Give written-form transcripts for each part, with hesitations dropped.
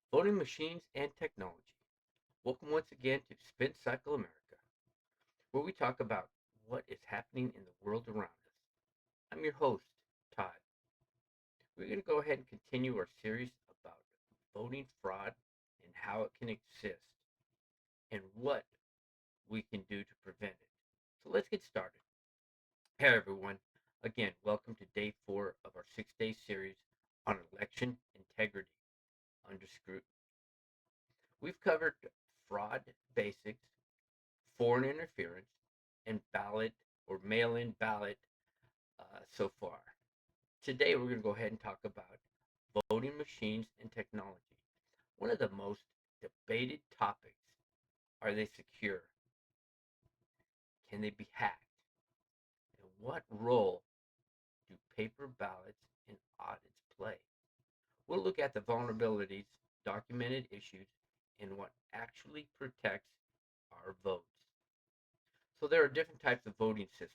Voting machines and technology. Welcome once again to Spin Cycle America, where we talk about what is happening in the world around us. I'm your host, Todd. We're going to go ahead and continue our series about voting fraud and how it can exist and what we can do to prevent it. So let's get started. Hey everyone, again, welcome to day 4 of our 6-day series on election integrity under scrutiny. We've covered fraud basics, foreign interference, and ballot or mail-in ballot so far. Today we're going to go ahead and talk about voting machines and technology. One of the most debated topics, are they secure? Can they be hacked? And what role do paper ballots and audits play? We'll look at the vulnerabilities, documented issues, and what actually protects our votes. So there are different types of voting systems.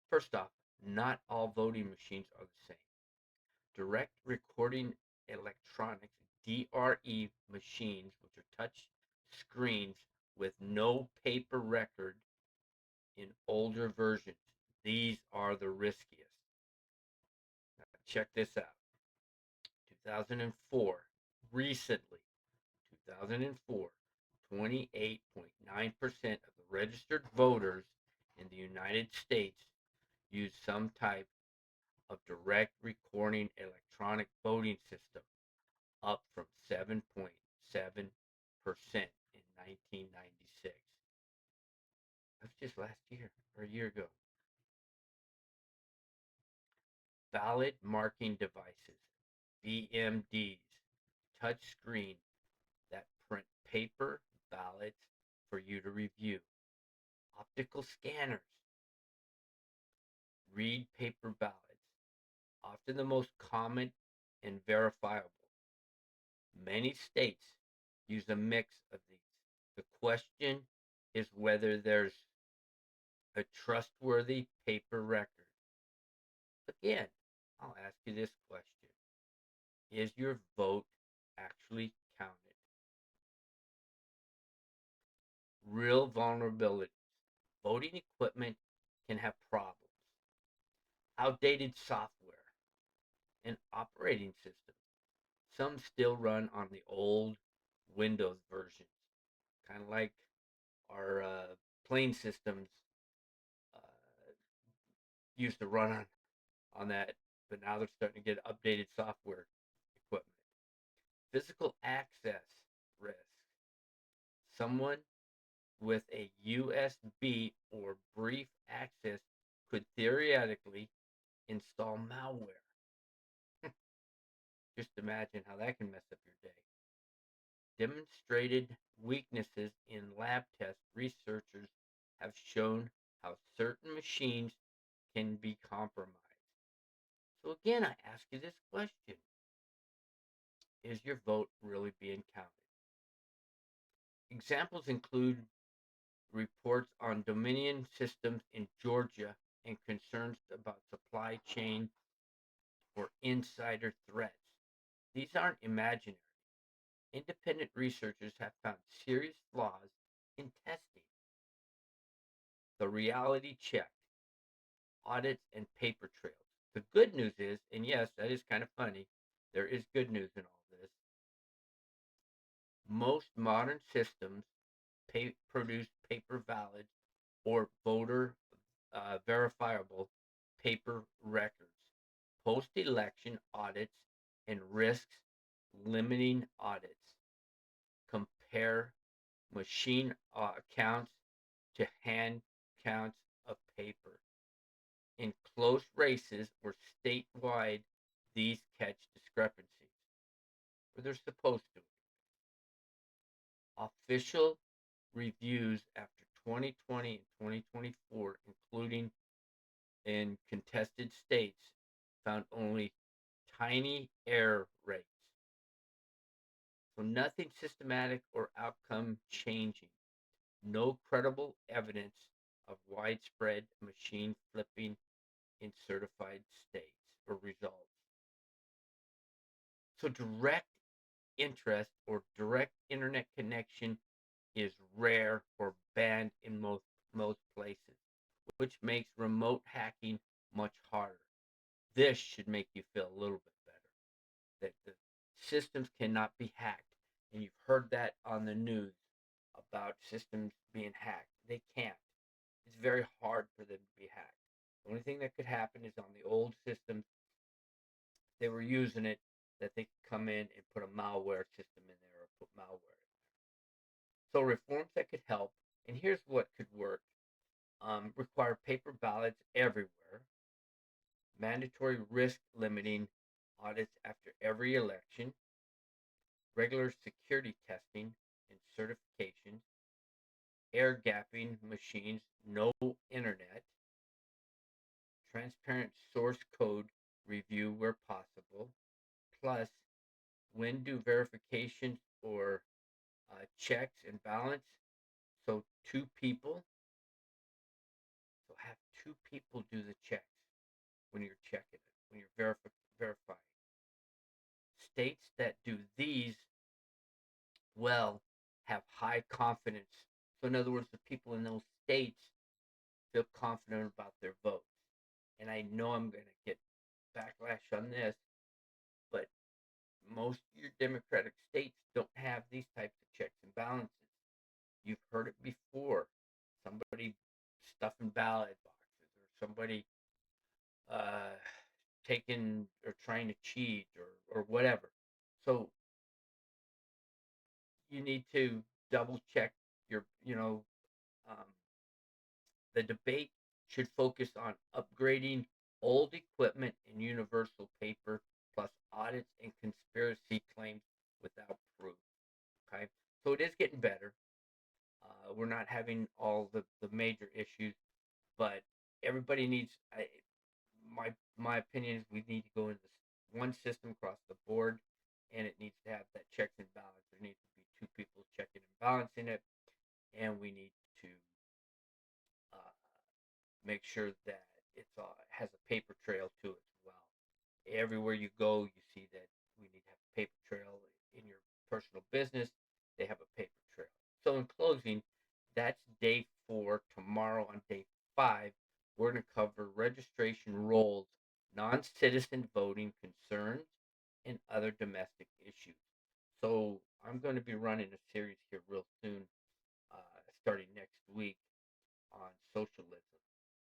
First off, not all voting machines are the same. Direct recording electronics, DRE machines, which are touch screens with no paper record in older versions. These are the riskiest. Now, check this out. 2004, recently, 2004, 28.9% of the registered voters in the United States use some type of direct recording electronic voting system, up from 7.7% in 1996. That's just last year or a year ago. Ballot marking devices, BMDs, touch screen that print paper ballots for you to review. Optical scanners read paper ballots, often the most common and verifiable. Many states use a mix of these. The question is whether there's a trustworthy paper record. Again, I'll ask you this question. Is your vote actually counted? Real vulnerabilities. Voting equipment can have problems. Outdated software and operating systems. Some still run on the old Windows versions, kind of like our plane systems uh, used to run on that, but now they're starting to get updated software equipment. Physical access risk. Someone with a USB or brief access could theoretically install malware. Just imagine how that can mess up your day. Demonstrated weaknesses in lab tests, researchers have shown how certain machines can be compromised. So again, I ask you this question. Is your vote really being counted? Examples include reports on Dominion systems in Georgia and concerns about supply chain or insider threats. These aren't imaginary. Independent researchers have found serious flaws in testing. The reality check, audits, and paper trails. The good news is, and yes, that is kind of funny, there is good news in all this. Most modern systems produce paper valid or voter verifiable paper records, post-election audits, and risks limiting audits. Compare machine counts to hand counts of paper. In close races or statewide, these catch discrepancies, or they're supposed to. Official reviews after 2020 and 2024, including in contested states, found only tiny error rates. So nothing systematic or outcome changing. No credible evidence of widespread machine flipping in certified states or results. So direct interest or direct internet connection is rare or banned in most places, which makes remote hacking much harder. This should make you feel a little bit better that the systems cannot be hacked. And you've heard that on the news about systems being hacked. They can't. It's very hard for them to be hacked. The only thing that could happen is on the old systems, they were using it, that they could come in and put a malware system in there or put malware in there. So reforms that could help, and here's what could work. Require paper ballots everywhere, mandatory risk limiting audits after every election, regular security testing and certifications, air gapping machines, no internet, transparent source code review where possible, plus when do verifications or checks and balance. So have two people do the checks when you're checking it, when you're verifying. States that do these well have high confidence. So in other words, the people in those states feel confident about their votes. And I know I'm going to get backlash on this, but most of your Democratic states don't have these types of checks and balances. You've heard it before. Somebody stuffing ballot boxes, or somebody uh, taking or trying to cheat, or whatever. So you need to double check your, um, the debate should focus on upgrading old equipment and universal paper, plus audits and conspiracy claims without proof. Okay, so it is getting better. We're not having all the major issues, but everybody needs. My opinion is we need to go into one system across the board, and it needs to have that checks and balance. There needs to be two people checking and balancing it, and we need to uh, make sure that has a paper trail to it as well. Everywhere you go, you see that we need to have a paper trail in your personal business. They have a paper trail. So in closing, that's day 4. Tomorrow on day 5, we're going to cover registration roles, non-citizen voting concerns, and other domestic issues. So I'm going to be running a series here real soon, starting next week, on socialism,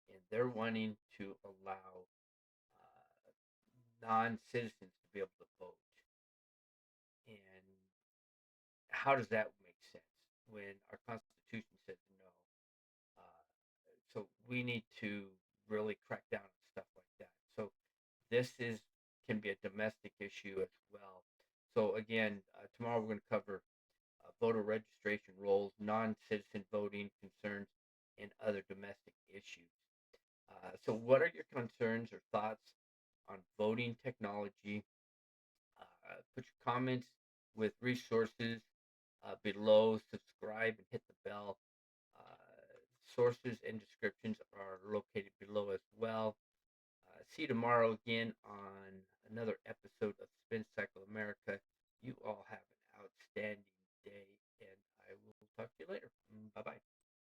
and they're wanting to allow non-citizens to be able to vote. And how does that make sense when our Constitution says no? Uh, so we need to really crack down on stuff like that. So this is can be a domestic issue as well. So again, tomorrow we're going to cover voter registration roles, non-citizen voting concerns, and other domestic issues. So what are your concerns or thoughts on voting technology? Put your comments with resources below. Subscribe and hit the bell. Sources and descriptions are located below as well. See you tomorrow again on another episode of Spin Cycle America.